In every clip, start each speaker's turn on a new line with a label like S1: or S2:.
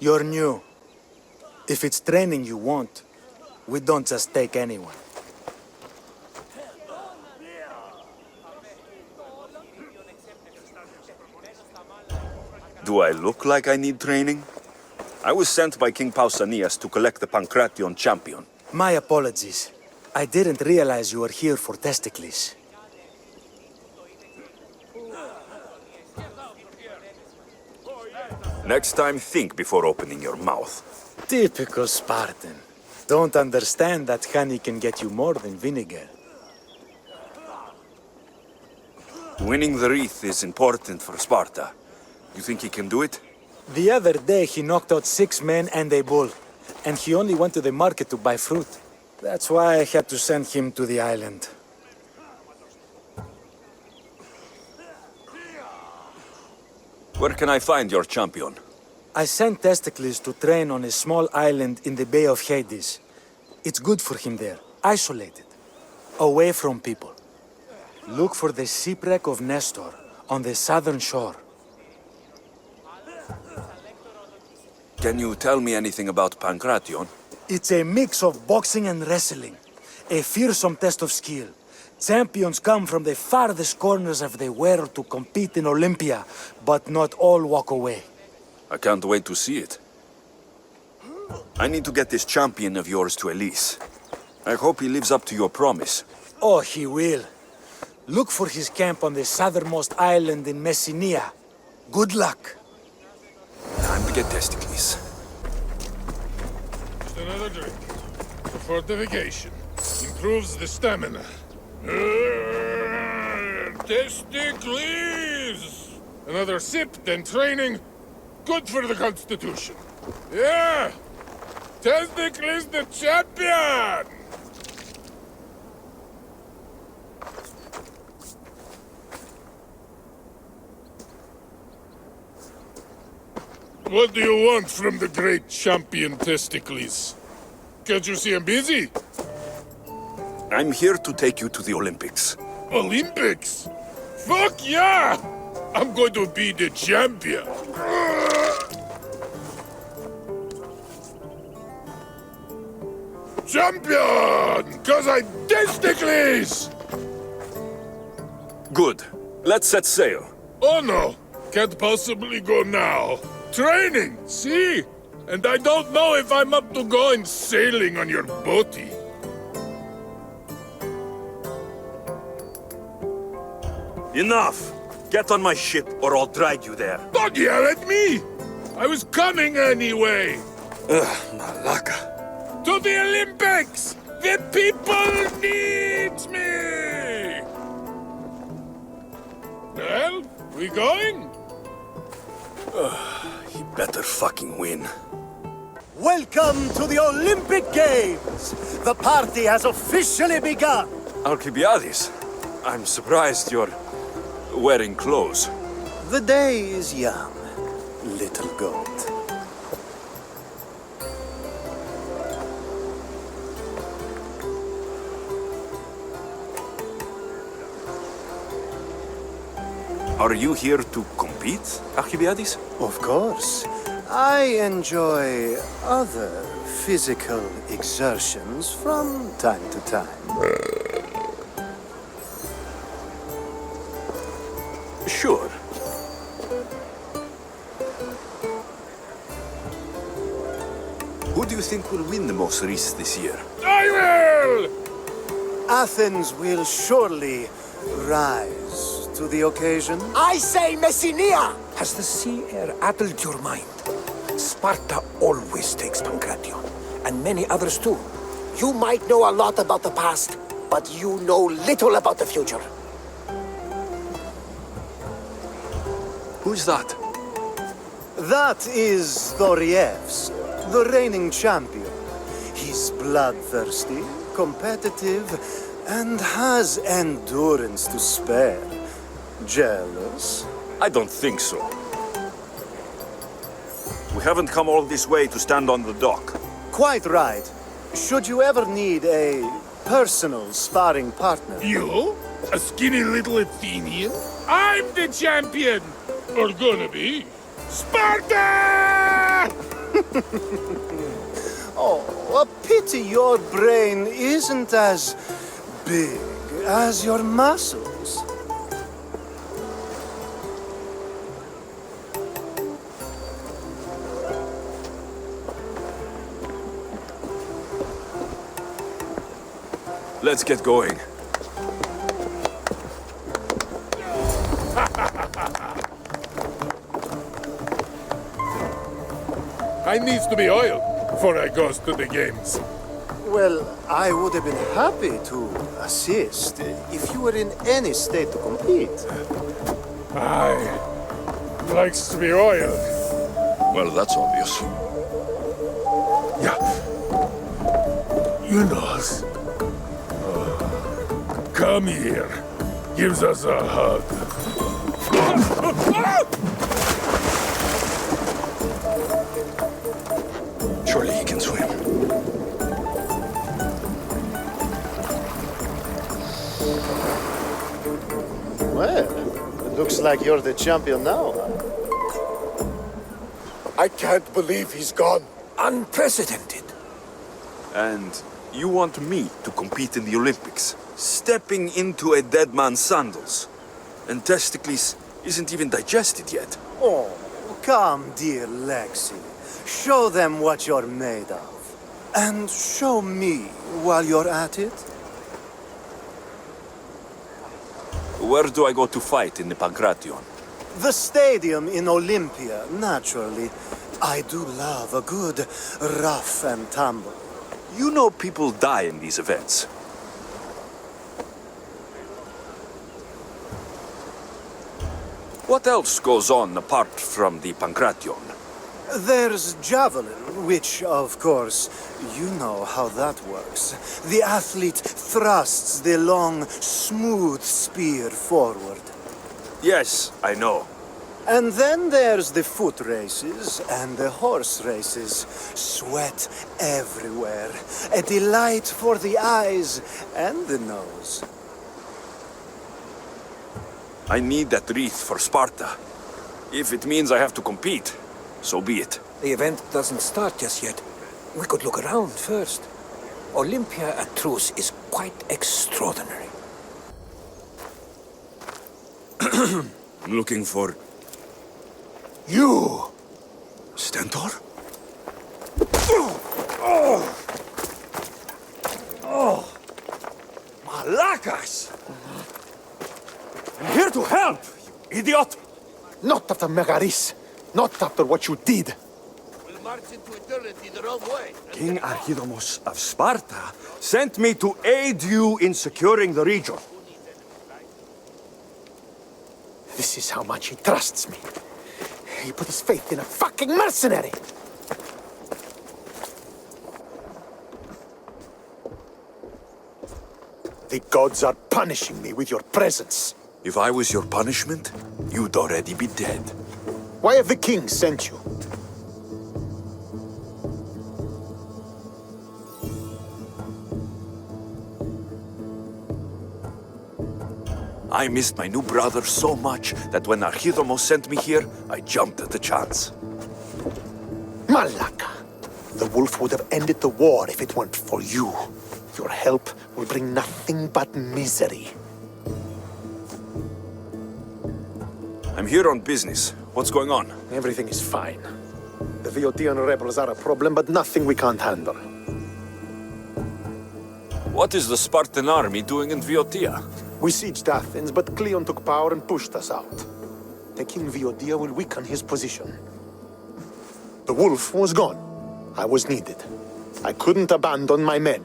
S1: You're new. If it's training you want, we don't just take anyone.
S2: Do I look like I need training? I was sent by King Pausanias to collect the Pancration champion.
S1: My apologies. I didn't realize you were here for testicles.
S2: Next time, think before opening your mouth.
S1: Typical Spartan. Don't understand that honey can get you more than vinegar.
S2: Winning the wreath is important for Sparta. You think he can do it?
S1: The other day he knocked out 6 men and a bull. And he only went to the market to buy fruit. That's why I had to send him to the island.
S2: Where can I find your champion?
S1: I sent Testicles to train on a small island in the Bay of Hades. It's good for him there, isolated, away from people. Look for the shipwreck of Nestor on the southern shore.
S2: Can you tell me anything about Pancration?
S1: It's a mix of boxing and wrestling. A fearsome test of skill. Champions come from the farthest corners of the world to compete in Olympia, but not all walk away.
S2: I can't wait to see it. I need to get this champion of yours to Elise. I hope he lives up to your promise.
S1: Oh, he will. Look for his camp on the southernmost island in Messenia. Good luck.
S2: Time to get Testicles.
S3: Just another drink. For fortification. Improves the stamina. Testicles! Another sip, then training. Good for the Constitution. Yeah! Testicles the champion! What do you want from the great champion Testicles? Can't you see I'm busy?
S2: I'm here to take you to the Olympics.
S3: Olympics? Fuck yeah! I'm going to be the champion. Champion! Cause I Testicles!
S2: Good. Let's set sail.
S3: Oh no, can't possibly go now. Training, see? And I don't know if I'm up to going sailing on your boaty.
S2: Enough! Get on my ship or I'll drag you there.
S3: Don't yell at me! I was coming anyway.
S2: Ugh, Malaka.
S3: To the Olympics! The people need me! Well, we going?
S2: He better fucking win.
S4: Welcome to the Olympic Games! The party has officially begun!
S2: Alcibiades, I'm surprised you're wearing clothes.
S4: The day is young, little goat.
S2: Are you here to compete, Alcibiades?
S4: Of course. I enjoy other physical exertions from time to time.
S2: Sure. Who do you think will win the most race this year?
S3: I will!
S4: Athens will surely rise to the occasion.
S5: I say Messenia! Has the sea air addled your mind? Sparta always takes Pancration, and many others too. You might know a lot about the past, but you know little about the future.
S2: Who's that?
S4: That is Thorievs, the reigning champion. He's bloodthirsty, competitive, and has endurance to spare. Jealous?
S2: I don't think so. We haven't come all this way to stand on the dock.
S4: Quite right. Should you ever need a personal sparring partner?
S3: You? A skinny little Athenian? I'm the champion! Or gonna be. Sparta!
S4: Oh, a pity your brain isn't as big as your muscles.
S2: Let's get going.
S3: I needs to be oiled before I goes to the games.
S4: Well, I would have been happy to assist if you were in any state to compete.
S3: I likes to be oiled.
S2: Well, that's obvious.
S3: Yeah. You know. Come here. Gives us a hug.
S2: Surely he can swim.
S4: Well, it looks like you're the champion now.
S5: I can't believe he's gone. Unprecedented.
S2: And you want me to compete in the Olympics? Stepping into a dead man's sandals. And Testicles isn't even digested yet.
S4: Oh, come, dear Lexi. Show them what you're made of. And show me while you're at it.
S2: Where do I go to fight in the Pancration?
S4: The stadium in Olympia, naturally. I do love a good rough and tumble.
S2: You know people die in these events. What else goes on apart from the Pancration?
S4: There's javelin, which, of course, you know how that works. The athlete thrusts the long, smooth spear forward.
S2: Yes, I know.
S4: And then there's the foot races and the horse races. Sweat everywhere. A delight for the eyes and the nose.
S2: I need that wreath for Sparta. If it means I have to compete, so be it.
S5: The event doesn't start just yet. We could look around first. Olympia at truce is quite extraordinary.
S2: I'm looking for...
S5: You!
S2: Stentor?
S5: Malakas! I'm here to help, you idiot! Not after Megaris. Not after what you did.
S6: We'll march into eternity the wrong way.
S7: King Archidamos of Sparta sent me to aid you in securing the region.
S5: This is how much he trusts me. He put his faith in a fucking mercenary! The gods are punishing me with your presence.
S2: If I was your punishment, you'd already be dead.
S5: Why have the kings sent you?
S2: I missed my new brother so much that when Archidamos sent me here, I jumped at the chance.
S5: Malaka! The wolf would have ended the war if it weren't for you. Your help will bring nothing but misery.
S2: I'm here on business. What's going on?
S5: Everything is fine. The Viotian rebels are a problem, but nothing we can't handle.
S2: What is the Spartan army doing in Viotia?
S5: We sieged Athens, but Cleon took power and pushed us out. Taking Viotia will weaken his position. The wolf was gone. I was needed. I couldn't abandon my men.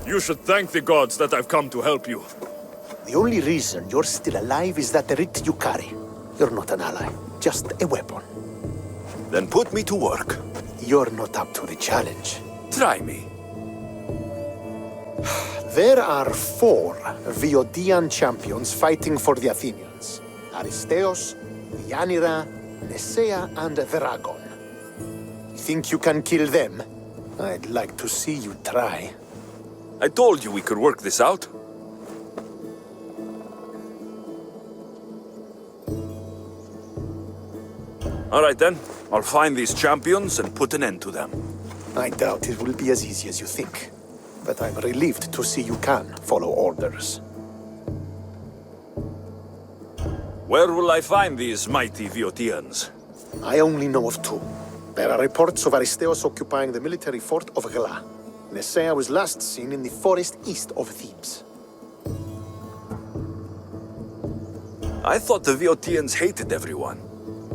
S2: You should thank the gods that I've come to help you.
S5: The only reason you're still alive is that writ you carry. You're not an ally, just a weapon.
S2: Then put me to work.
S5: You're not up to the challenge.
S2: Try me.
S5: There are 4 Viotian champions fighting for the Athenians. Aristeos, Deianira, Nesea, and Veragon. Think you can kill them? I'd like to see you try.
S2: I told you we could work this out. All right then. I'll find these champions and put an end to them.
S8: I doubt it will be as easy as you think. But I'm relieved to see you can follow orders.
S2: Where will I find these mighty Viotians?
S8: I only know of two. There are reports of Aristeos occupying the military fort of Gela. Nesea was last seen in the forest east of Thebes.
S2: I thought the Viotians hated everyone.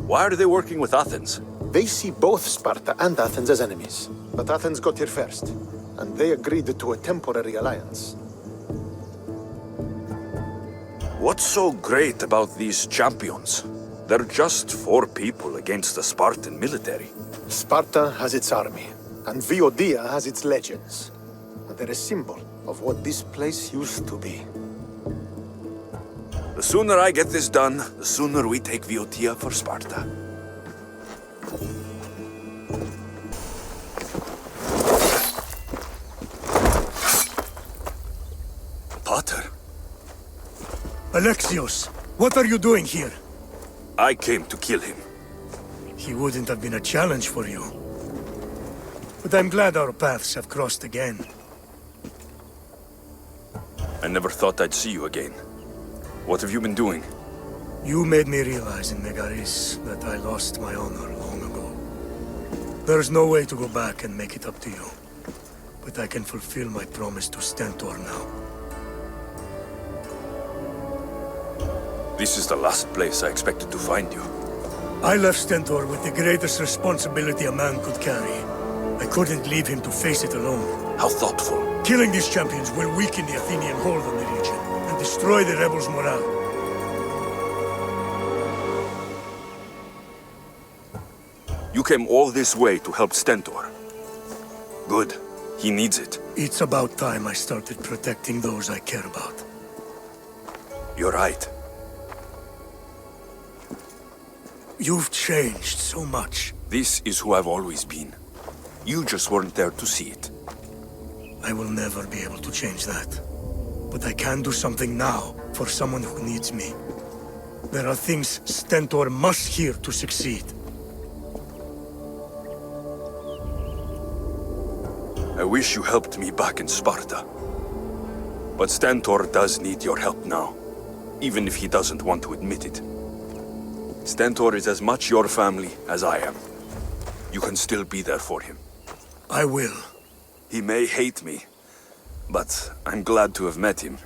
S2: Why are they working with Athens?
S8: They see both Sparta and Athens as enemies. But Athens got here first, and they agreed to a temporary alliance.
S2: What's so great about these champions? They're just 4 people against the Spartan military.
S8: Sparta has its army, and Viodia has its legends. They're a symbol of what this place used to be.
S2: The sooner I get this done, the sooner we take Viotia for Sparta. Potter,
S9: Alexios, what are you doing here?
S2: I came to kill him.
S9: He wouldn't have been a challenge for you. But I'm glad our paths have crossed again.
S2: I never thought I'd see you again. What have you been doing?
S9: You made me realize in Megaris that I lost my honor long ago. There's no way to go back and make it up to you. But I can fulfill my promise to Stentor now.
S2: This is the last place I expected to find you.
S9: I left Stentor with the greatest responsibility a man could carry. I couldn't leave him to face it alone.
S2: How thoughtful.
S9: Killing these champions will weaken the Athenian hold on the region and destroy the rebels' morale.
S2: You came all this way to help Stentor. Good. He needs it.
S9: It's about time I started protecting those I care about.
S2: You're right.
S9: You've changed so much.
S2: This is who I've always been. You just weren't there to see it.
S9: I will never be able to change that. But I can do something now for someone who needs me. There are things Stentor must hear to succeed.
S2: I wish you helped me back in Sparta. But Stentor does need your help now, even if he doesn't want to admit it. Stentor is as much your family as I am. You can still be there for him.
S9: I will.
S2: He may hate me, but I'm glad to have met him.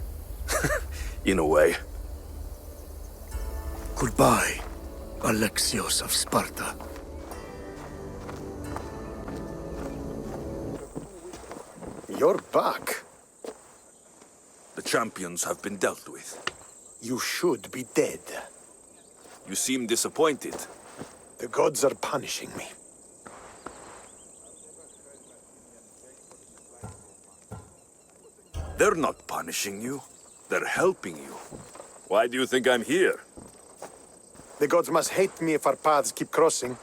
S2: In a way.
S9: Goodbye, Alexios of Sparta.
S8: You're back.
S2: The champions have been dealt with.
S8: You should be dead.
S2: You seem disappointed.
S8: The gods are punishing me.
S2: They're not punishing you. They're helping you. Why do you think I'm here?
S8: The gods must hate me if our paths keep crossing.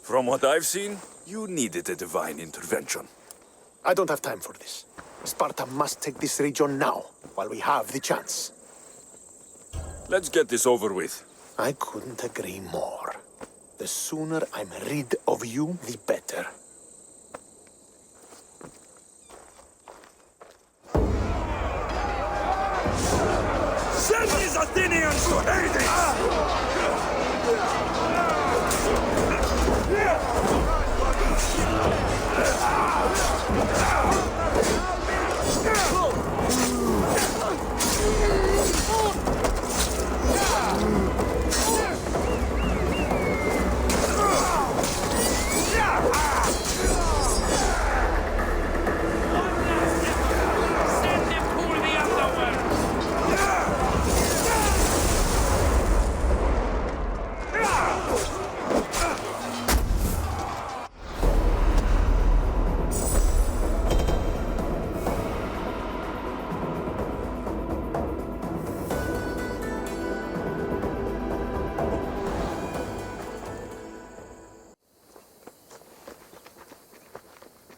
S2: From what I've seen, you needed a divine intervention.
S8: I don't have time for this. Sparta must take this region now, while we have the chance.
S2: Let's get this over with.
S8: I couldn't agree more. The sooner I'm rid of you, the better.
S2: Send these Athenians to Hades!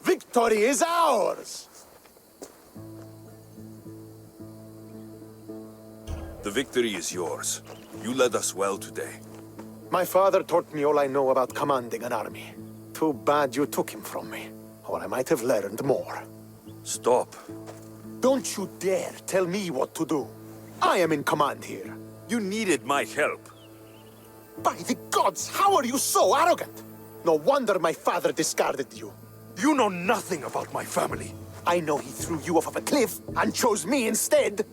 S8: Victory is ours!
S2: The victory is yours. You led us well today.
S8: My father taught me all I know about commanding an army. Too bad you took him from me, or I might have learned more.
S2: Stop.
S8: Don't you dare tell me what to do. I am in command here.
S2: You needed my help.
S8: By the gods, how are you so arrogant? No wonder my father discarded you.
S2: You know nothing about my family.
S8: I know he threw you off of a cliff and chose me instead.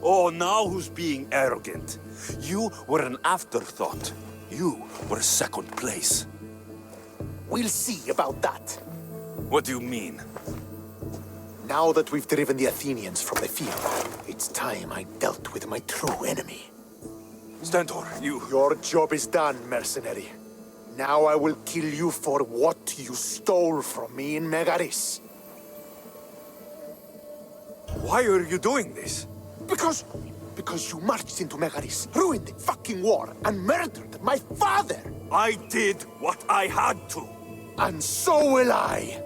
S2: Oh, now who's being arrogant? You were an afterthought. You were second place.
S8: We'll see about that.
S2: What do you mean?
S8: Now that we've driven the Athenians from the field, it's time I dealt with my true enemy.
S2: Stentor, you...
S8: Your job is done, mercenary. Now I will kill you for what you stole from me in Megaris.
S2: Why are you doing this?
S8: Because you marched into Megaris, ruined the fucking war, and murdered my father!
S2: I did what I had to.
S8: And so will I!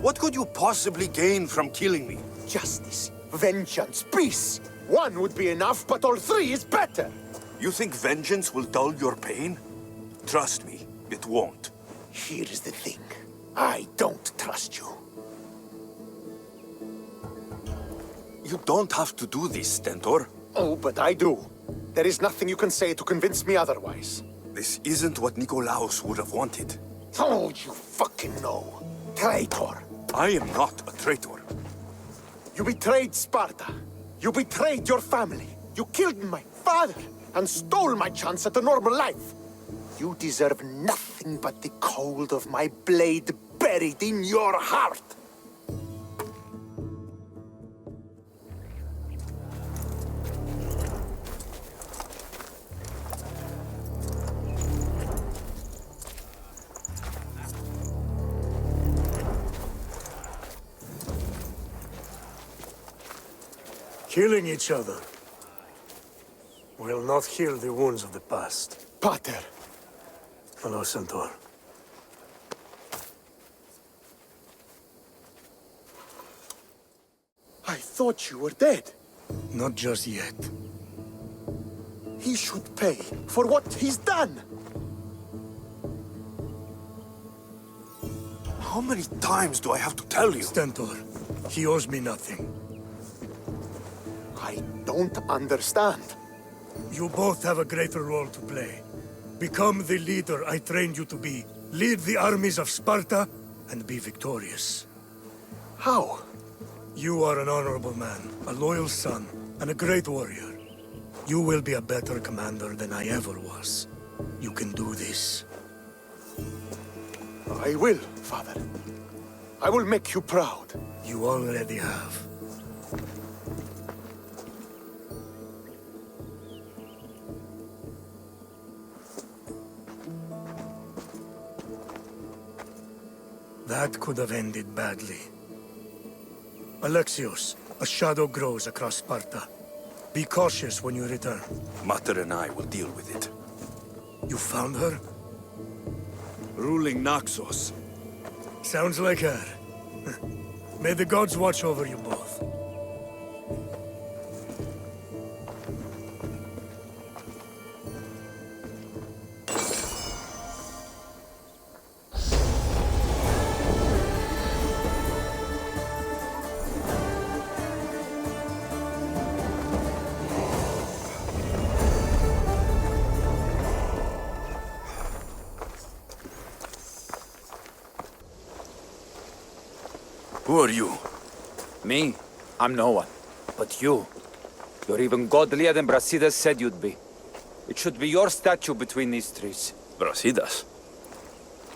S2: What could you possibly gain from killing me?
S8: Justice, vengeance, peace! One would be enough, but all three is better!
S2: You think vengeance will dull your pain? Trust me, it won't.
S8: Here's the thing. I don't trust you.
S2: You don't have to do this, Stentor.
S8: Oh, but I do. There is nothing you can say to convince me otherwise.
S2: This isn't what Nikolaos would have wanted.
S8: Oh, you fucking know. Traitor.
S2: I am not a traitor.
S8: You betrayed Sparta. You betrayed your family. You killed my father and stole my chance at a normal life. You deserve nothing but the cold of my blade buried in your heart.
S9: Killing each other will not heal the wounds of the past.
S8: Pater.
S9: Hello, Centaur.
S8: I thought you were dead.
S9: Not just yet.
S8: He should pay for what he's done.
S2: How many times do I have to tell you?
S9: Stentor, he owes me nothing.
S8: I don't understand.
S9: You both have a greater role to play. Become the leader I trained you to be. Lead the armies of Sparta and be victorious.
S8: How?
S9: You are an honorable man, a loyal son, and a great warrior. You will be a better commander than I ever was. You can do this.
S8: I will, Father. I will make you proud.
S9: You already have. That could have ended badly. Alexios, a shadow grows across Sparta. Be cautious when you return.
S2: Mater and I will deal with it.
S9: You found her?
S2: Ruling Naxos.
S9: Sounds like her. May the gods watch over you both.
S2: Who are you?
S10: Me? I'm no one. But you. You're even godlier than Brasidas said you'd be. It should be your statue between these trees.
S2: Brasidas?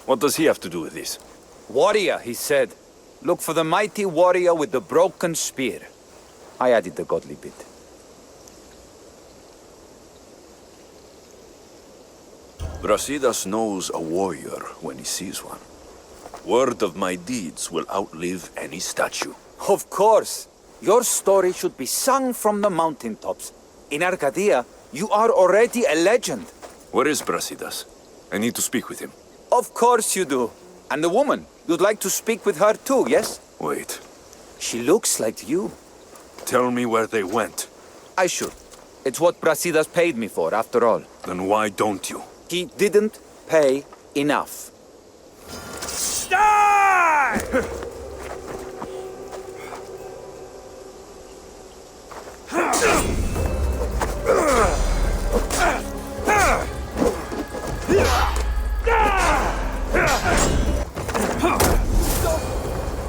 S2: What does he have to do with this?
S10: Warrior, he said. Look for the mighty warrior with the broken spear. I added the godly bit.
S2: Brasidas knows a warrior when he sees one. Word of my deeds will outlive any statue.
S10: Of course. Your story should be sung from the mountaintops. In Arcadia, you are already a legend.
S2: Where is Brasidas? I need to speak with him.
S10: Of course you do. And the woman, you'd like to speak with her too, yes?
S2: Wait.
S10: She looks like you.
S2: Tell me where they went.
S10: I should. It's what Brasidas paid me for, after all.
S2: Then why don't you?
S10: He didn't pay enough.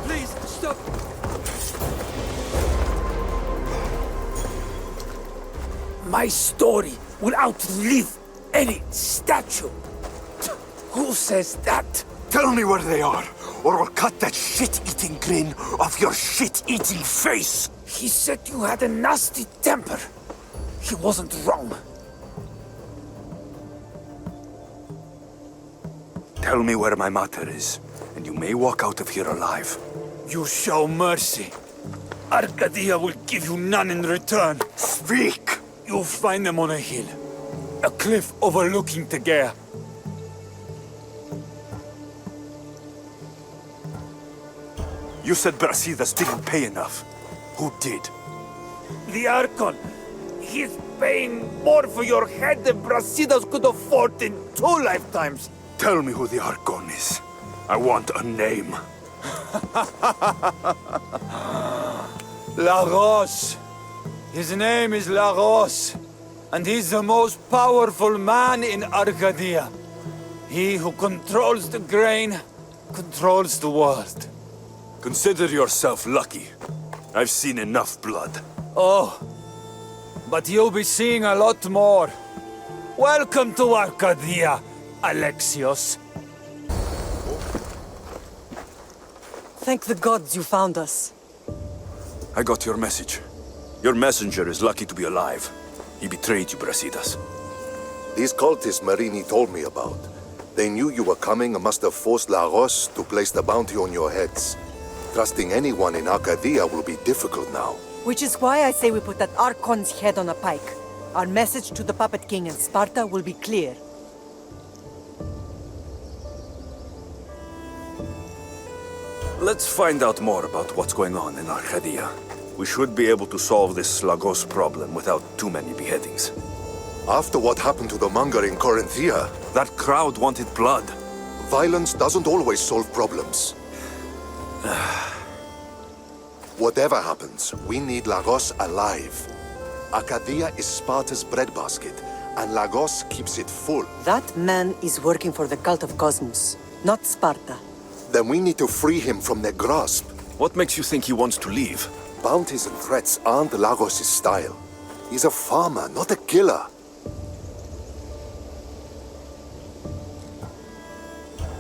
S5: Please, stop! My story will outlive any statue. Who says that?
S7: Tell me where they are, or I'll cut that shit-eating grin off your shit-eating face!
S5: He said you had a nasty temper. He wasn't wrong.
S2: Tell me where my mater is, and you may walk out of here alive.
S5: You show mercy. Arcadia will give you none in return.
S7: Speak!
S5: You'll find them on a hill. A cliff overlooking Tegea.
S2: You said Brasidas didn't pay enough. Who did?
S5: The Archon. He's paying more for your head than Brasidas could afford in 2 lifetimes.
S2: Tell me who the Archon is. I want a name.
S5: Lagos. His name is Lagos. And he's the most powerful man in Arcadia. He who controls the grain, controls the world.
S2: Consider yourself lucky. I've seen enough blood.
S5: Oh, but you'll be seeing a lot more. Welcome to Arcadia, Alexios.
S11: Thank the gods you found us.
S2: I got your message. Your messenger is lucky to be alive. He betrayed you, Brasidas.
S12: These cultists Marini told me about. They knew you were coming and must have forced Lagos to place the bounty on your heads. Trusting anyone in Arcadia will be difficult now.
S11: Which is why I say we put that Archon's head on a pike. Our message to the Puppet King and Sparta will be clear.
S2: Let's find out more about what's going on in Arcadia. We should be able to solve this Lagos problem without too many beheadings.
S12: After what happened to the monger in Corinthia,
S2: that crowd wanted blood.
S12: Violence doesn't always solve problems. Whatever happens, we need Lagos alive. Arcadia is Sparta's breadbasket, and Lagos keeps it full.
S11: That man is working for the cult of Cosmos, not Sparta.
S12: Then we need to free him from their grasp.
S2: What makes you think he wants to leave?
S12: Bounties and threats aren't Lagos' style. He's a farmer, not a killer.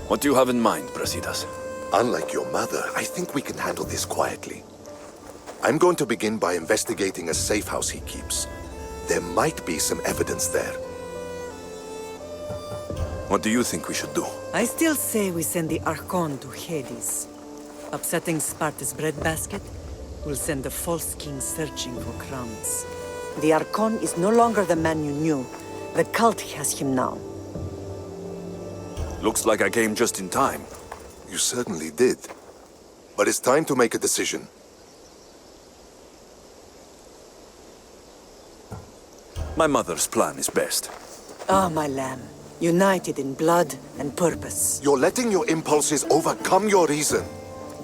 S2: What do you have in mind, Brasidas?
S12: Unlike your mother, I think we can handle this quietly. I'm going to begin by investigating a safe house he keeps. There might be some evidence there.
S2: What do you think we should do?
S11: I still say we send the Archon to Hades. Upsetting Sparta's breadbasket will send the false king searching for crumbs. The Archon is no longer the man you knew. The cult has him now.
S2: Looks like I came just in time.
S12: You certainly did. But it's time to make a decision.
S2: My mother's plan is best.
S11: Ah, my lamb. United in blood and purpose.
S12: You're letting your impulses overcome your reason.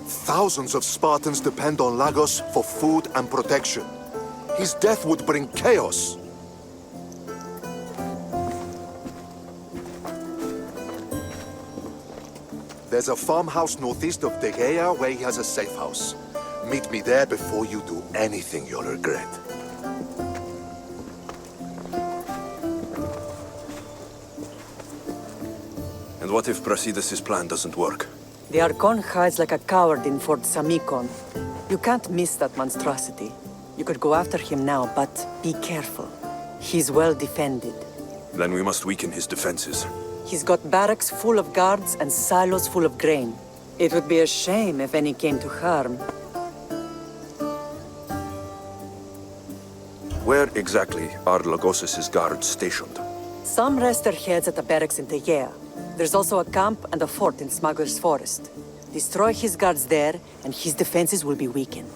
S12: Thousands of Spartans depend on Lagos for food and protection. His death would bring chaos. There's a farmhouse northeast of Tegea where he has a safe house. Meet me there before you do anything you'll regret.
S2: And what if Brasidas' plan doesn't work?
S11: The Archon hides like a coward in Fort Samikon. You can't miss that monstrosity. You could go after him now, but be careful. He's well defended.
S2: Then we must weaken his defenses.
S11: He's got barracks full of guards and silos full of grain. It would be a shame if any came to harm.
S2: Where exactly are Lagos' guards stationed?
S11: Some rest their heads at the barracks in Tegea. There's also a camp and a fort in Smuggler's Forest. Destroy his guards there, and his defenses will be weakened.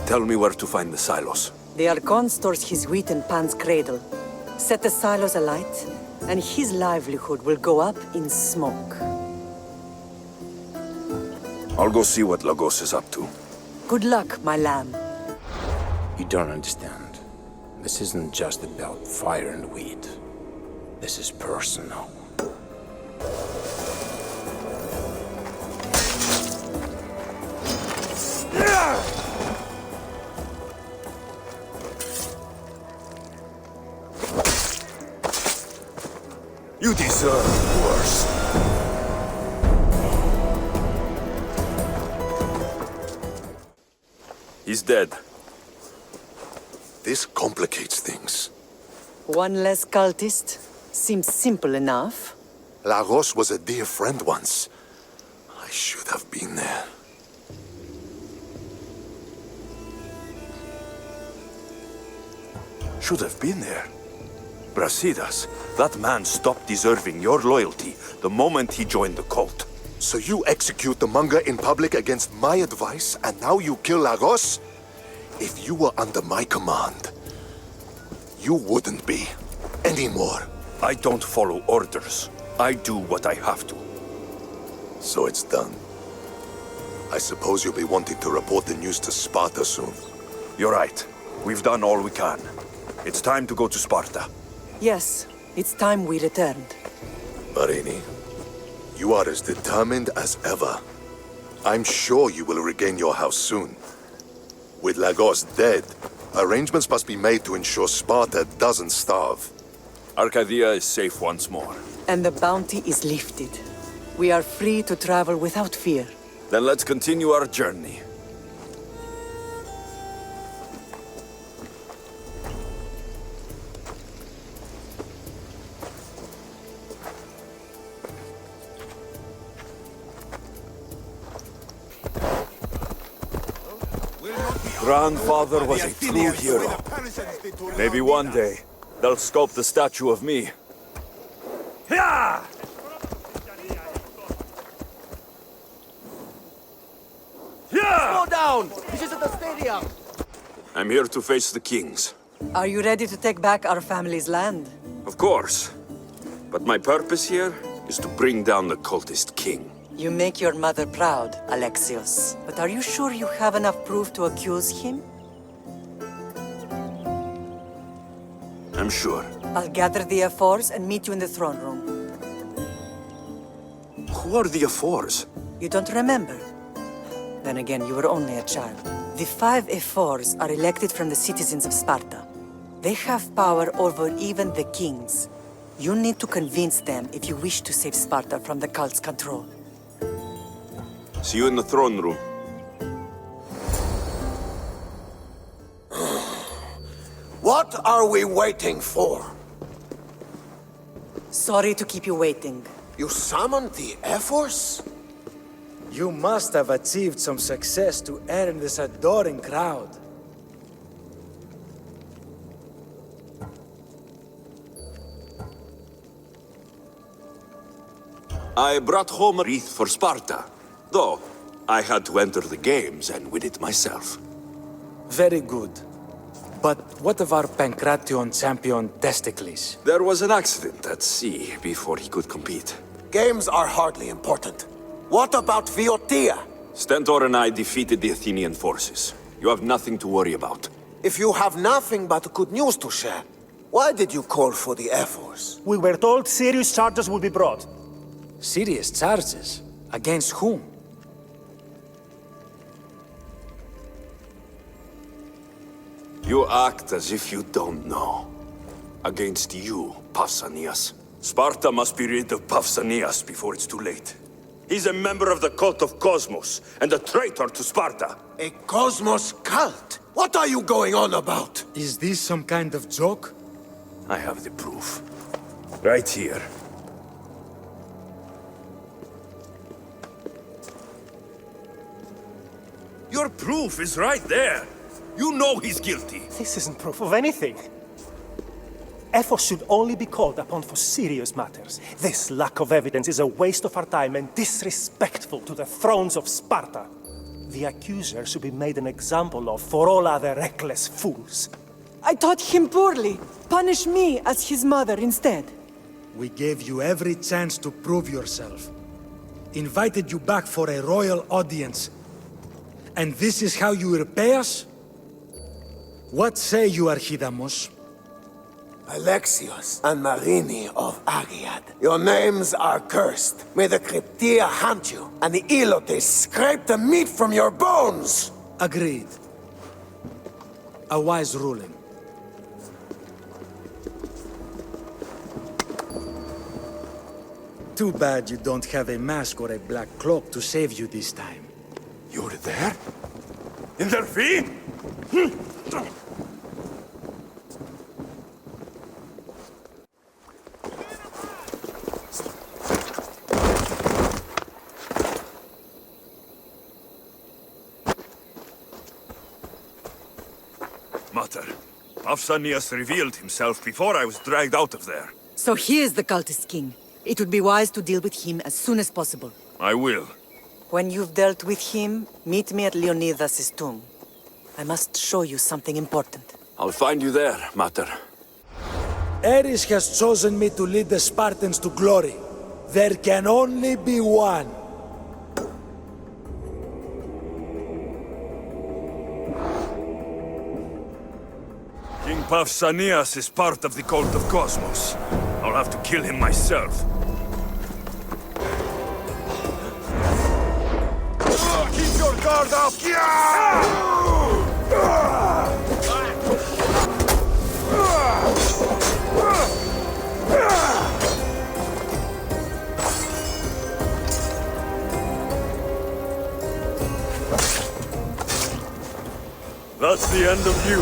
S2: Tell me where to find the silos.
S11: The Archon stores his wheat in Pan's cradle. Set the silos alight, and his livelihood will go up in smoke.
S2: I'll go see what Lagos is up to.
S11: Good luck, my lamb.
S5: You don't understand. This isn't just about fire and weed. This is personal.
S7: You deserve worse.
S2: He's dead.
S12: This complicates things.
S11: One less cultist? Seems simple enough.
S12: Lagos was a dear friend once. I should have been there.
S2: Should have been there. Brasidas, that man stopped deserving your loyalty the moment he joined the cult.
S12: So you execute the manga in public against my advice, and now you kill Lagos? If you were under my command, you wouldn't be anymore.
S2: I don't follow orders. I do what I have to.
S12: So it's done. I suppose you'll be wanting to report the news to Sparta soon.
S2: You're right. We've done all we can. It's time to go to Sparta.
S11: Yes, it's time we returned.
S12: Marini, you are as determined as ever. I'm sure you will regain your house soon. With Lagos dead, arrangements must be made to ensure Sparta doesn't starve.
S2: Arcadia is safe once more.
S11: And the bounty is lifted. We are free to travel without fear.
S2: Then let's continue our journey. Grandfather was a true hero. Maybe one day, they'll sculpt the statue of me. Yeah!
S6: Slow down! This is at the stadium!
S2: I'm here to face the kings.
S11: Are you ready to take back our family's land?
S2: Of course. But my purpose here is to bring down the cultist king.
S11: You make your mother proud, Alexios. But are you sure you have enough proof to accuse him?
S2: I'm sure.
S11: I'll gather the F4s and meet you in the throne room.
S2: Who are the F4s?
S11: You don't remember? Then again, you were only a child. The 5 F4s are elected from the citizens of Sparta. They have power over even the kings. You need to convince them if you wish to save Sparta from the cult's control.
S2: See you in the throne room.
S6: What are we waiting for?
S11: Sorry to keep you waiting.
S6: You summoned the F-Force?
S1: You must have achieved some success to earn this adoring crowd.
S2: I brought home a wreath for Sparta. Though, I had to enter the games and win it myself.
S1: Very good. But what of our Pancration champion Testicles?
S2: There was an accident at sea before he could compete.
S6: Games are hardly important. What about Viotia?
S2: Stentor and I defeated the Athenian forces. You have nothing to worry about.
S6: If you have nothing but good news to share, why did you call for the F-Force?
S13: We were told serious charges would be brought.
S1: Serious charges? Against whom?
S2: You act as if you don't know. Against you, Pausanias. Sparta must be rid of Pausanias before it's too late. He's a member of the cult of Cosmos, and a traitor to Sparta.
S6: A Cosmos cult? What are you going on about?
S1: Is this some kind of joke?
S2: I have the proof. Right here. Your proof is right there. You know he's guilty.
S13: This isn't proof of anything. Ephos should only be called upon for serious matters. This lack of evidence is a waste of our time and disrespectful to the thrones of Sparta. The accuser should be made an example of for all other reckless fools.
S11: I taught him poorly. Punish me as his mother instead.
S1: We gave you every chance to prove yourself. Invited you back for a royal audience. And this is how you repay us? What say you, Archidamos?
S6: Alexios and Marini of Agiad, your names are cursed. May the Cryptia hunt you, and the Ilotes scrape the meat from your bones!
S1: Agreed. A wise ruling. Too bad you don't have a mask or a black cloak to save you this time.
S7: You're there? Intervene!
S2: Mater, Pausanias revealed himself before I was dragged out of there.
S11: So he is the cultist king. It would be wise to deal with him as soon as possible.
S2: I will.
S11: When you've dealt with him, meet me at Leonidas' tomb. I must show you something important.
S2: I'll find you there, Mater.
S1: Ares has chosen me to lead the Spartans to glory. There can only be one.
S2: King Pausanias is part of the cult of Cosmos. I'll have to kill him myself.
S7: Keep your guard up!
S2: That's the end of you.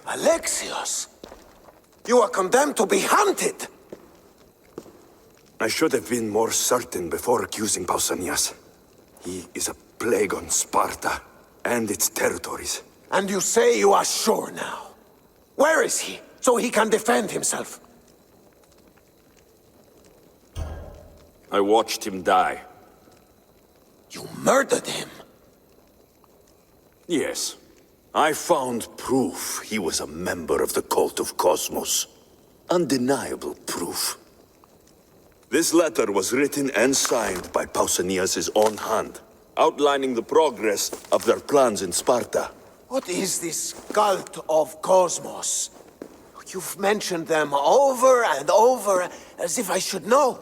S6: Alexios! You are condemned to be hunted!
S7: I should have been more certain before accusing Pausanias. He is a plague on Sparta and its territories.
S6: And you say you are sure now. Where is he, so he can defend himself?
S2: I watched him die.
S6: You murdered him?
S7: Yes. I found proof he was a member of the cult of Cosmos. Undeniable proof. This letter was written and signed by Pausanias' own hand, outlining the progress of their plans in Sparta.
S6: What is this cult of Cosmos? You've mentioned them over and over, as if I should know.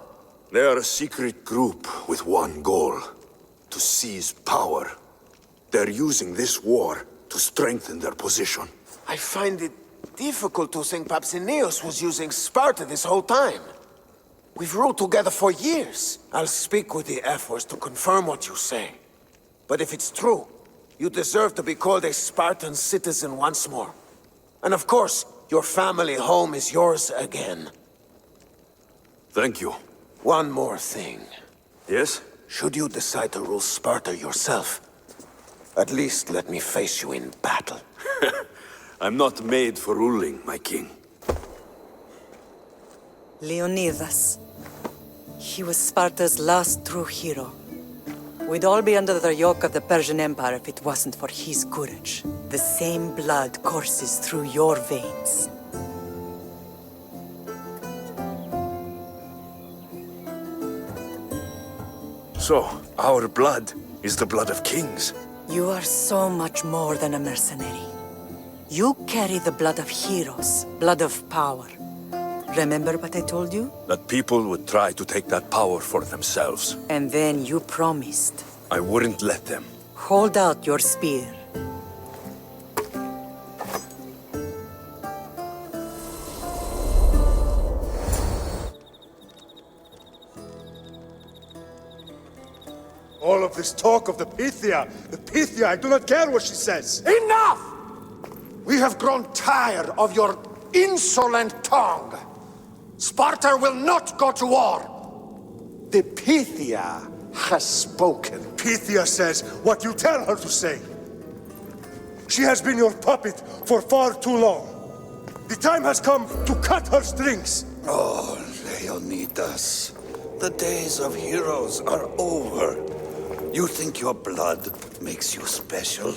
S7: They are a secret group with one goal: to seize power. They're using this war to strengthen their position.
S6: I find it difficult to think Pausanias was using Sparta this whole time. We've ruled together for years. I'll speak with the Ephors to confirm what you say. But if it's true, you deserve to be called a Spartan citizen once more. And of course, your family home is yours again.
S7: Thank you.
S6: One more thing.
S7: Yes?
S6: Should you decide to rule Sparta yourself, at least let me face you in battle.
S7: I'm not made for ruling, my king.
S11: Leonidas. He was Sparta's last true hero. We'd all be under the yoke of the Persian Empire if it wasn't for his courage. The same blood courses through your veins.
S7: So, our blood is the blood of kings.
S11: You are so much more than a mercenary. You carry the blood of heroes, blood of power. Remember what I told you?
S7: That people would try to take that power for themselves.
S11: And then you promised.
S7: I wouldn't let them.
S11: Hold out your spear.
S9: All of this talk of the Pythia, I do not care what she says.
S8: Enough! We have grown tired of your insolent tongue. Sparta will not go to war. The Pythia has spoken.
S9: Pythia says what you tell her to say. She has been your puppet for far too long. The time has come to cut her strings!
S14: Oh, Leonidas. The days of heroes are over. You think your blood makes you special?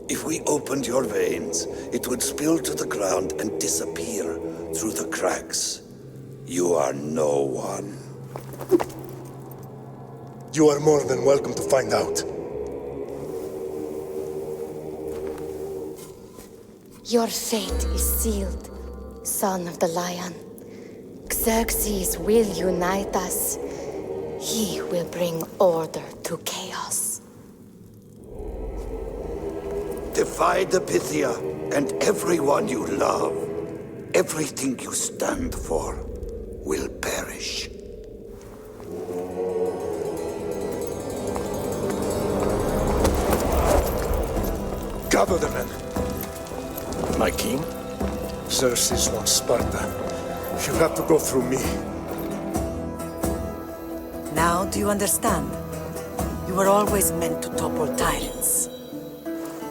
S14: If we opened your veins, it would spill to the ground and disappear through the cracks. You are no one.
S9: You are more than welcome to find out.
S15: Your fate is sealed, son of the lion. Xerxes will unite us. He will bring order to chaos.
S14: Divide the Pythia and everyone you love. Everything you stand for will perish.
S9: Gather the men. My king? Xerxes wants Sparta. You have to go through me.
S11: Now do you understand? You were always meant to topple tyrants.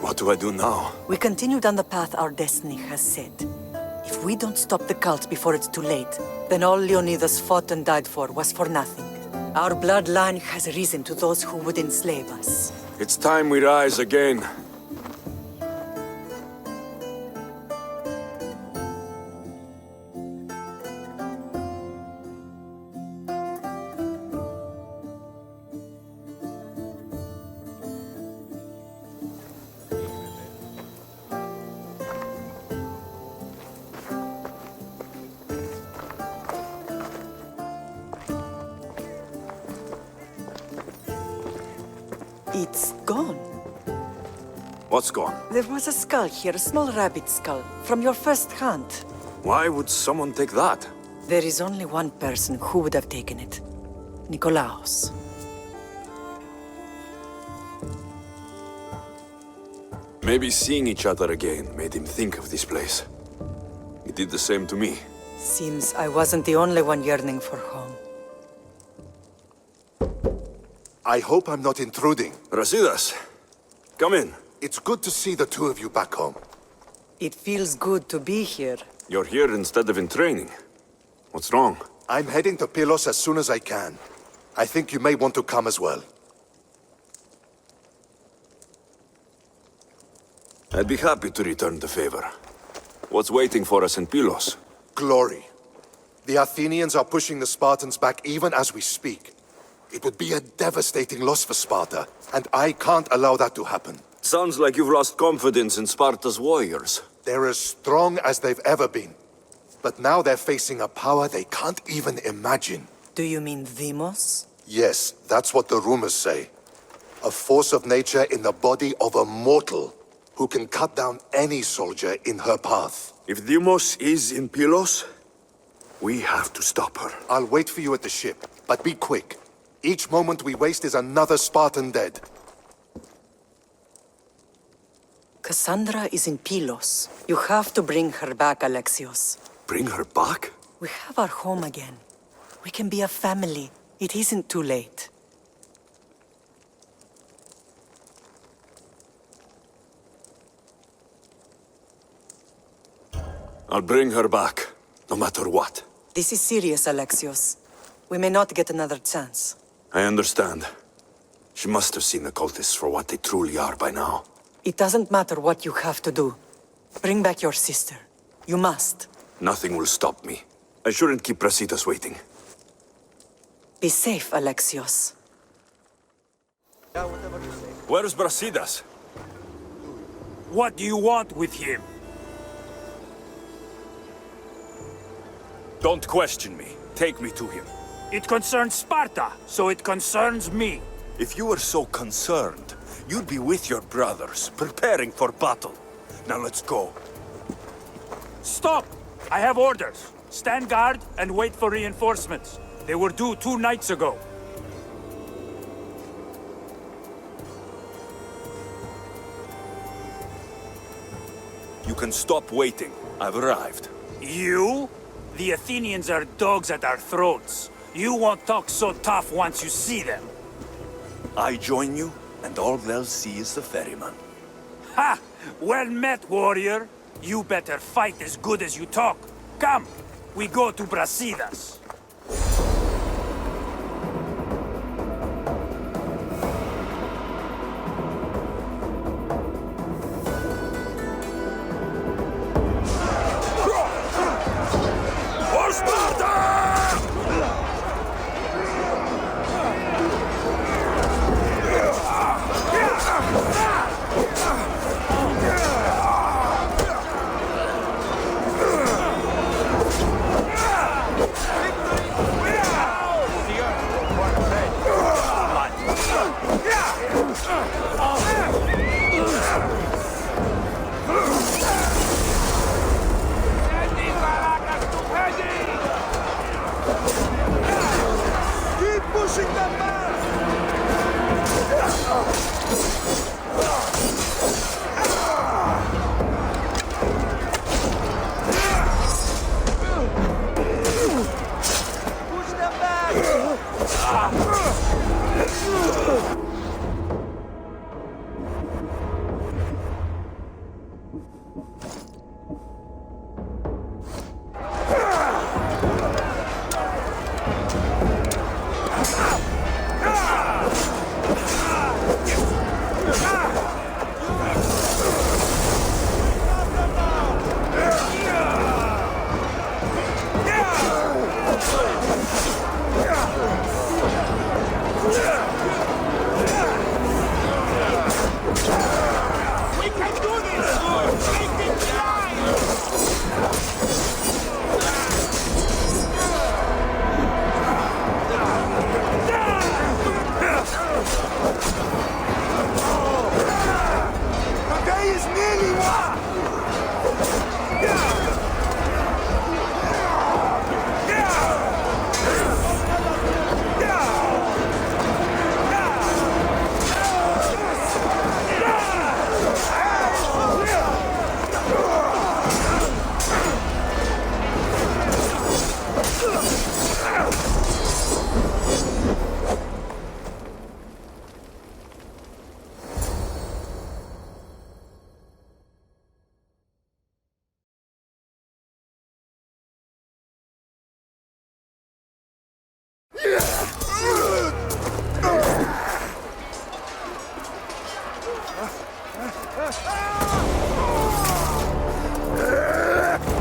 S2: What do I do now?
S11: We continue down the path our destiny has set. If we don't stop the cult before it's too late, then all Leonidas fought and died for was for nothing. Our bloodline has risen to those who would enslave us.
S2: It's time we rise again.
S11: It's gone.
S2: What's gone?
S11: There was a skull here, a small rabbit skull, from your first hunt.
S2: Why would someone take that?
S11: There is only one person who would have taken it. Nikolaos.
S2: Maybe seeing each other again made him think of this place. He did the same to me.
S11: Seems I wasn't the only one yearning for home.
S12: I hope I'm not intruding.
S2: Brasidas, come in.
S12: It's good to see the two of you back home.
S11: It feels good to be here.
S2: You're here instead of in training. What's wrong?
S12: I'm heading to Pylos as soon as I can. I think you may want to come as well.
S2: I'd be happy to return the favor. What's waiting for us in Pylos?
S12: Glory. The Athenians are pushing the Spartans back even as we speak. It would be a devastating loss for Sparta, and I can't allow that to happen.
S2: Sounds like you've lost confidence in Sparta's warriors.
S12: They're as strong as they've ever been. But now they're facing a power they can't even imagine.
S11: Do you mean Deimos?
S12: Yes, that's what the rumors say. A force of nature in the body of a mortal who can cut down any soldier in her path.
S2: If Deimos is in Pylos, we have to stop her.
S12: I'll wait for you at the ship, but be quick. Each moment we waste is another Spartan dead.
S11: Cassandra is in Pylos. You have to bring her back, Alexios.
S2: Bring her back?
S11: We have our home again. We can be a family. It isn't too late.
S2: I'll bring her back, no matter what.
S11: This is serious, Alexios. We may not get another chance.
S2: I understand. She must have seen the cultists for what they truly are by now.
S11: It doesn't matter what you have to do. Bring back your sister. You must.
S2: Nothing will stop me. I shouldn't keep Brasidas waiting.
S11: Be safe, Alexios.
S2: Where's Brasidas?
S16: What do you want with him?
S2: Don't question me. Take me to him.
S16: It concerns Sparta, so it concerns me.
S2: If you were so concerned, you'd be with your brothers, preparing for battle. Now let's go.
S16: Stop! I have orders. Stand guard and wait for reinforcements. They were due 2 nights ago.
S2: You can stop waiting. I've arrived.
S16: You? The Athenians are dogs at our throats. You won't talk so tough once you see them.
S2: I join you, and all they'll see is the ferryman.
S16: Ha! Well met, warrior. You better fight as good as you talk. Come, we go to Brasidas.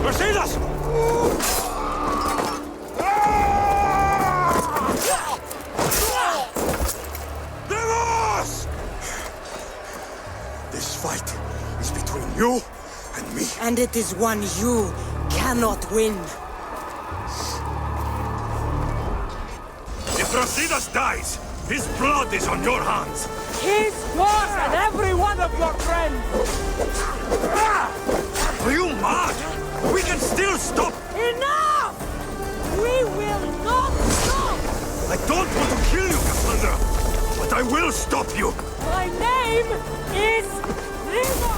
S3: Brasidas!
S5: This fight is between you and me.
S11: And it is one you cannot win.
S3: If Brasidas dies, his blood is on your hands.
S17: His, yours, and every one of your friends!
S3: Are you mad? We can still stop!
S17: Enough! We will not stop!
S3: I don't want to kill you, Cassandra, but I will stop you!
S17: My name is Rima!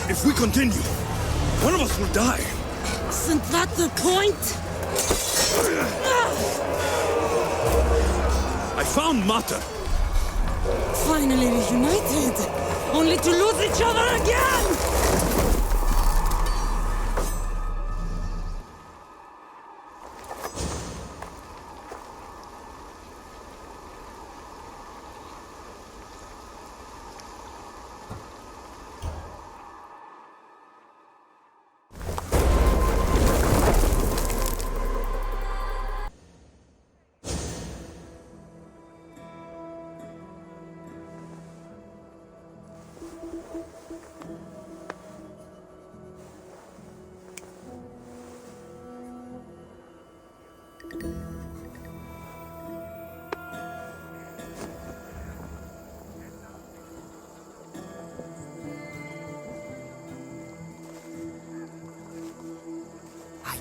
S3: If we continue, one of us will die.
S18: Wasn't that the point?
S2: I found Mater!
S18: Finally reunited! Only to lose each other again!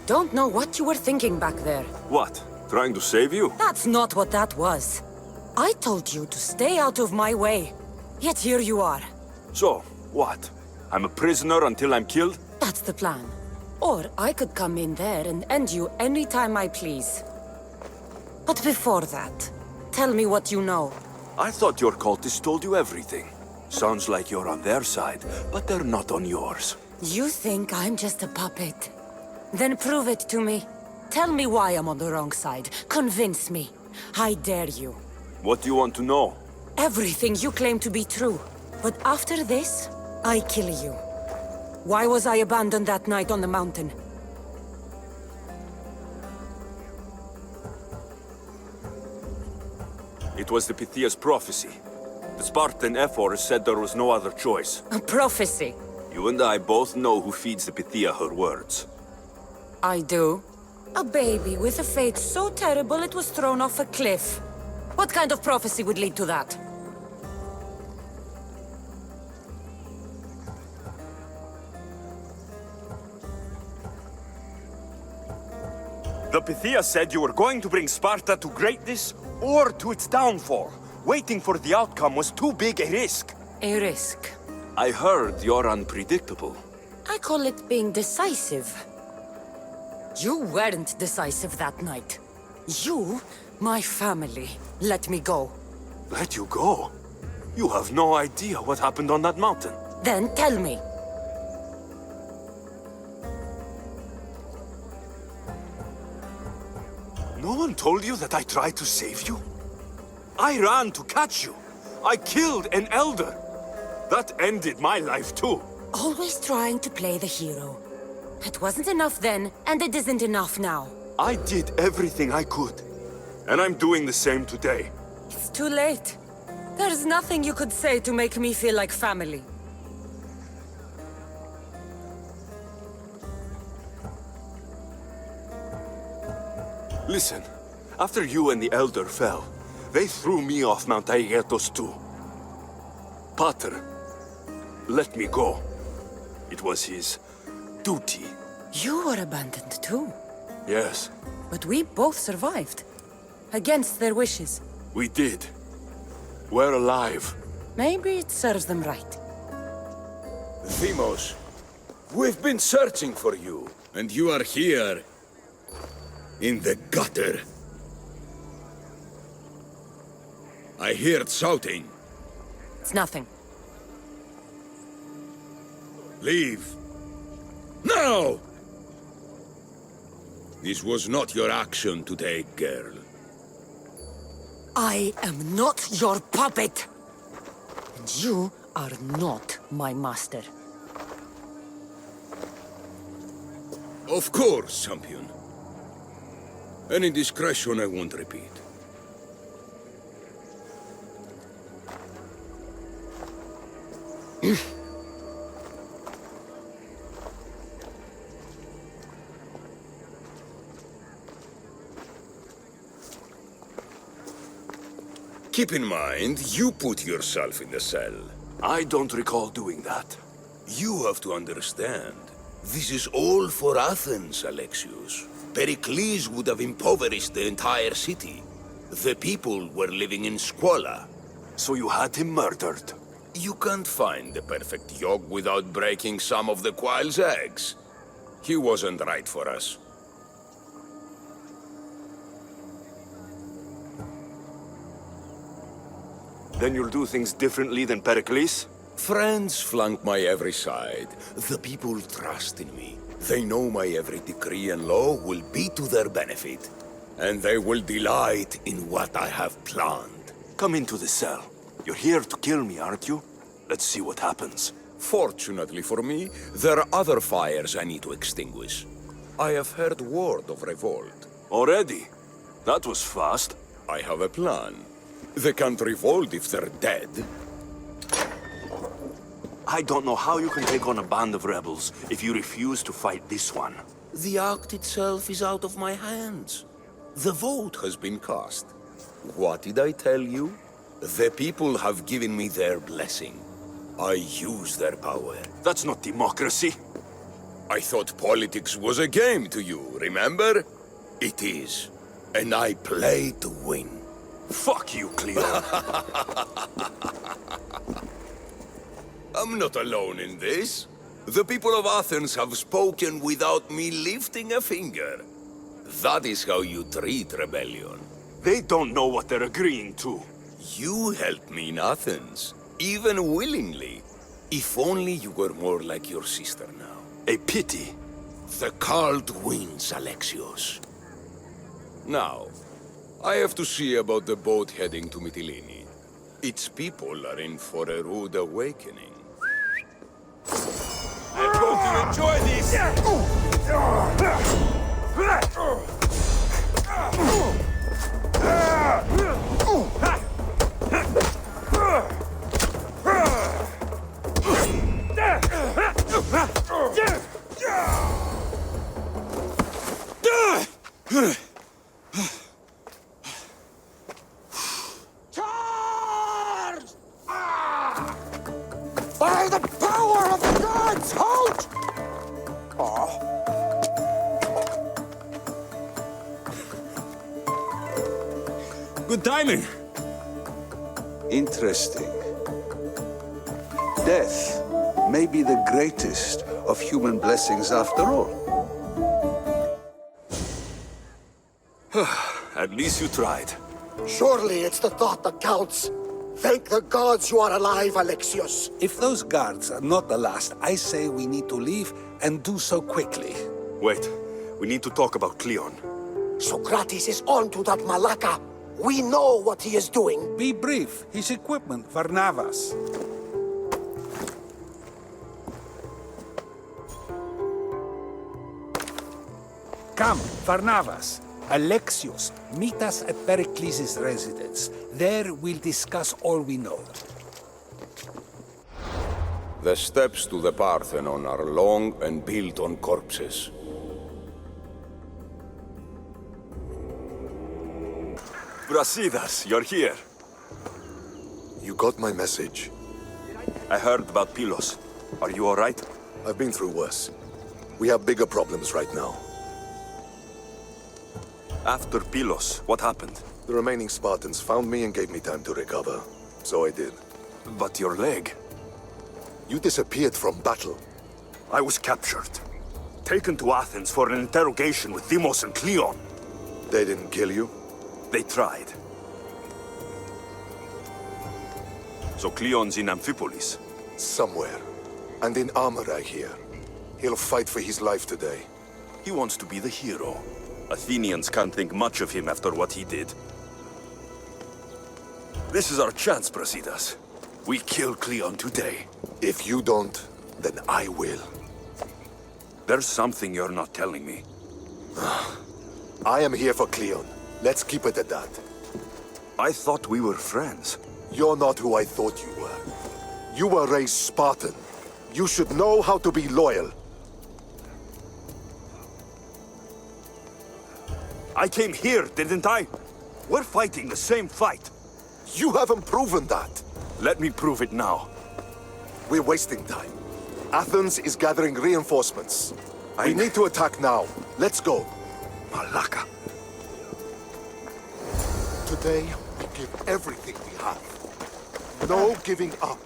S19: Don't know what you were thinking back there.
S2: What? Trying to save you?
S19: That's not what that was. I told you to stay out of my way. Yet here you are.
S2: So, what? I'm a prisoner until I'm killed?
S19: That's the plan. Or I could come in there and end you anytime I please. But before that, tell me what you know.
S2: I thought your cultists told you everything. Sounds like you're on their side, but they're not on yours.
S19: You think I'm just a puppet? Then prove it to me. Tell me why I'm on the wrong side. Convince me. I dare you.
S2: What do you want to know?
S19: Everything you claim to be true. But after this, I kill you. Why was I abandoned that night on the mountain?
S2: It was the Pythia's prophecy. The Spartan Ephor said there was no other choice.
S19: A prophecy?
S2: You and I both know who feeds the Pythia her words.
S19: I do. A baby with a fate so terrible it was thrown off a cliff. What kind of prophecy would lead to that?
S2: The Pythia said you were going to bring Sparta to greatness or to its downfall. Waiting for the outcome was too big a risk.
S19: A risk?
S2: I heard you're unpredictable.
S19: I call it being decisive. You weren't decisive that night. You, my family, let me go.
S2: Let you go? You have no idea what happened on that mountain.
S19: Then tell me.
S2: No one told you that I tried to save you? I ran to catch you. I killed an elder. That ended my life too.
S19: Always trying to play the hero. It wasn't enough then, and it isn't enough now.
S2: I did everything I could. And I'm doing the same today.
S19: It's too late. There's nothing you could say to make me feel like family.
S2: Listen, after you and the Elder fell, they threw me off Mount Aegetos too. Pater let me go. It was his duty.
S19: You were abandoned too.
S2: Yes.
S19: But we both survived. Against their wishes.
S2: We did. We're alive.
S19: Maybe it serves them right.
S14: Themos, we've been searching for you, and you are here. In the gutter. I heard shouting.
S19: It's nothing.
S14: Leave. Now! This was not your action to take, girl.
S19: I am not your puppet! And you are not my master.
S14: Of course, champion. Any indiscretion I won't repeat. Keep in mind, you put yourself in the cell.
S2: I don't recall doing that.
S14: You have to understand. This is all for Athens, Alexios. Pericles would have impoverished the entire city. The people were living in squalor.
S2: So you had him murdered?
S14: You can't find the perfect yolk without breaking some of the quail's eggs.
S20: He wasn't right for us.
S2: Then you'll do things differently than Pericles?
S20: Friends flank my every side. The people trust in me. They know my every decree and law will be to their benefit. And they will delight in what I have planned.
S2: Come into the cell. You're here to kill me, aren't you? Let's see what happens.
S20: Fortunately for me, there are other fires I need to extinguish. I have heard word of revolt.
S2: Already? That was fast.
S20: I have a plan. They can't revolt if they're dead.
S2: I don't know how you can take on a band of rebels if you refuse to fight this one.
S20: The act itself is out of my hands. The vote has been cast. What did I tell you? The people have given me their blessing. I use their power.
S2: That's not democracy.
S20: I thought politics was a game to you, remember? It is. And I play to win.
S2: Fuck you, Cleon.
S20: I'm not alone in this. The people of Athens have spoken without me lifting a finger. That is how you treat rebellion.
S2: They don't know what they're agreeing to.
S20: You helped me in Athens, even willingly. If only you were more like your sister now.
S2: A pity.
S20: The cult wins, Alexios. Now, I have to see about the boat heading to Mytilene. Its people are in for a rude awakening.
S17: I'm going to enjoy this!
S5: Charge! By the power of the gods, halt!
S16: Good timing.
S14: Interesting. Death may be the greatest of human blessings after all.
S2: At least you tried.
S5: Surely it's the thought that counts. Thank the gods you are alive, Alexios.
S14: If those guards are not the last, I say we need to leave and do so quickly.
S2: Wait, we need to talk about Cleon.
S5: Socrates is on to that Malaka. We know what he is doing.
S14: Be brief. His equipment, Varnavas. Come, Varnavas. Alexios, meet us at Pericles' residence. There we'll discuss all we know.
S20: The steps to the Parthenon are long and built on corpses.
S2: Brasidas, you're here.
S12: You got my message.
S2: I heard about Pylos. Are you all right?
S12: I've been through worse. We have bigger problems right now.
S2: After Pylos, what happened?
S12: The remaining Spartans found me and gave me time to recover. So I did.
S2: But your leg?
S12: You disappeared from battle.
S2: I was captured. Taken to Athens for an interrogation with Deimos and Cleon.
S12: They didn't kill you?
S2: They tried. So Cleon's in Amphipolis?
S12: Somewhere. And in armor, I hear. He'll fight for his life today.
S2: He wants to be the hero. Athenians can't think much of him after what he did. This is our chance, Brasidas. We kill Cleon today.
S12: If you don't, then I will.
S2: There's something you're not telling me.
S12: I am here for Cleon. Let's keep it at that.
S2: I thought we were friends.
S12: You're not who I thought you were. You were raised Spartan. You should know how to be loyal.
S2: I came here, didn't I? We're fighting the same fight.
S12: You haven't proven that.
S2: Let me prove it now.
S12: We're wasting time. Athens is gathering reinforcements. We need to attack now. Let's go.
S2: Malaka.
S12: Today, we give everything we have. No giving up.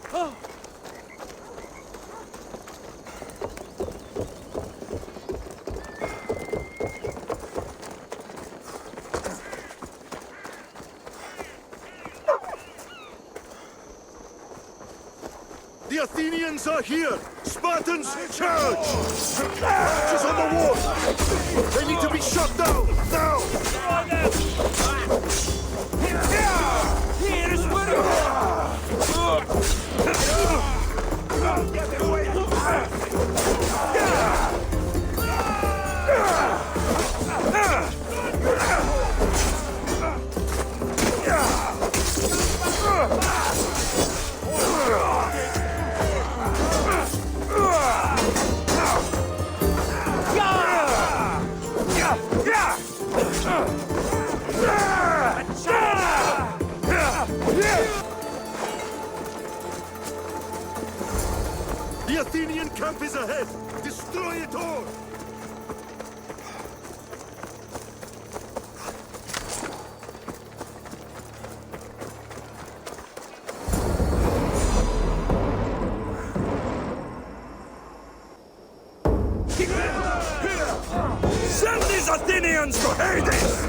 S12: The Athenians are here! Spartans, charge! Archers on the wall! They need to be shot down! Now!
S17: Here is
S12: The Athenian camp is ahead! Destroy it all!
S17: Send these Athenians to Hades!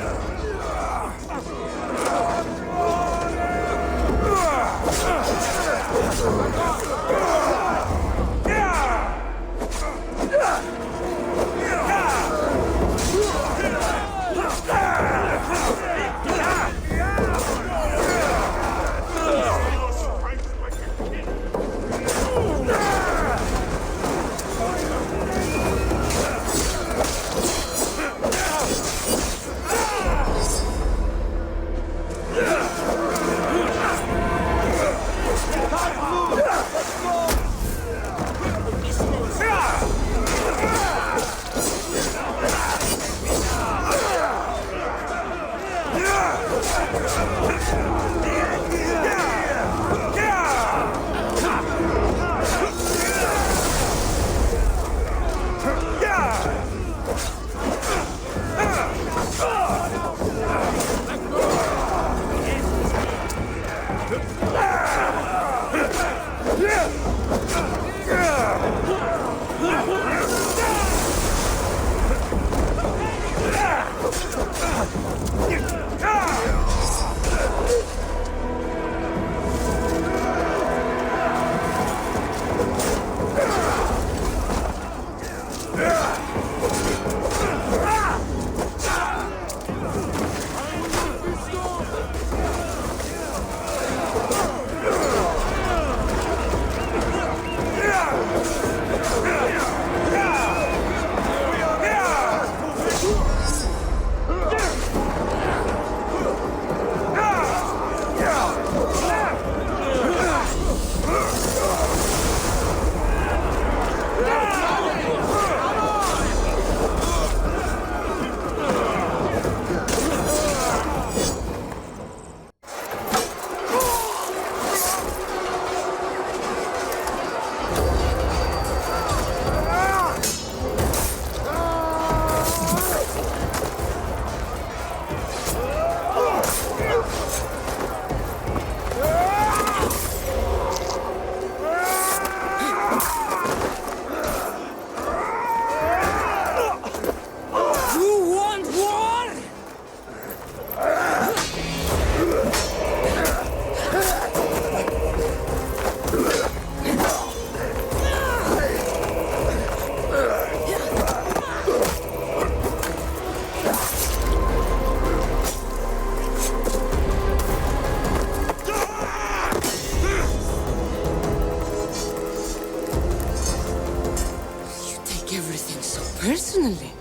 S18: Personally.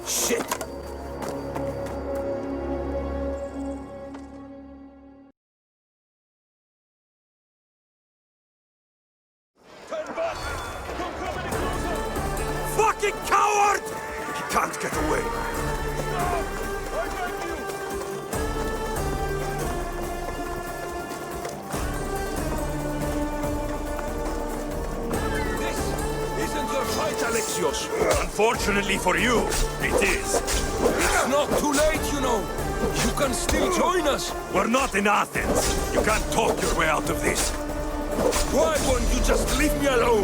S5: Shit!
S17: Fucking coward!
S5: He can't get away.
S17: Alexios. Unfortunately for you, it is. It's not too late, you know. You can still join us. We're not in Athens. You can't talk your way out of this. Why won't you just leave me alone?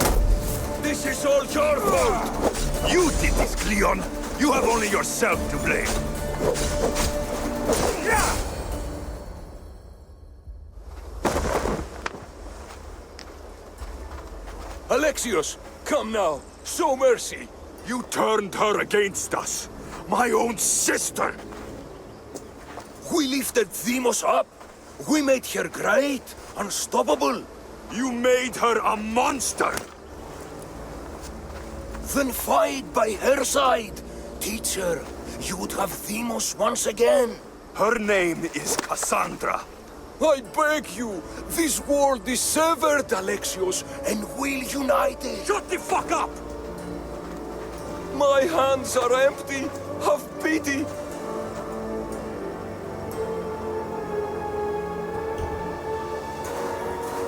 S17: This is all your fault. You did this, Cleon. You have only yourself to blame. Yeah! Alexios, come now. Show mercy.
S2: You turned her against us. My own sister!
S17: We lifted Deimos up. We made her great, unstoppable.
S2: You made her a monster!
S17: Then fight by her side. Teach her. You would have Deimos once again.
S2: Her name is Cassandra.
S17: I beg you. This world is severed, Alexios, and we'll unite it.
S2: Shut the fuck up!
S17: My hands are empty. Have pity.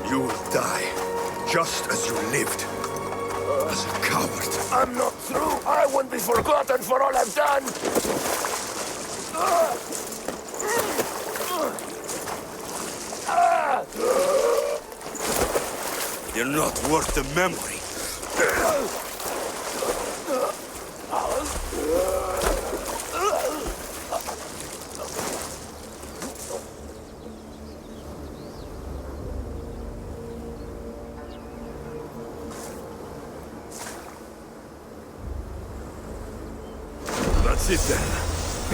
S2: You will die, just as you lived. As a coward.
S17: I'm not through. I won't be forgotten for all I've done.
S2: You're not worth the memory. That's it then.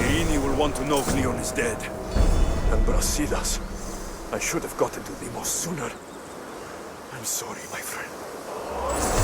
S2: Irini will want to know Cleon is dead. And Brasidas. I should have gotten to Deimos sooner. I'm sorry, my friend.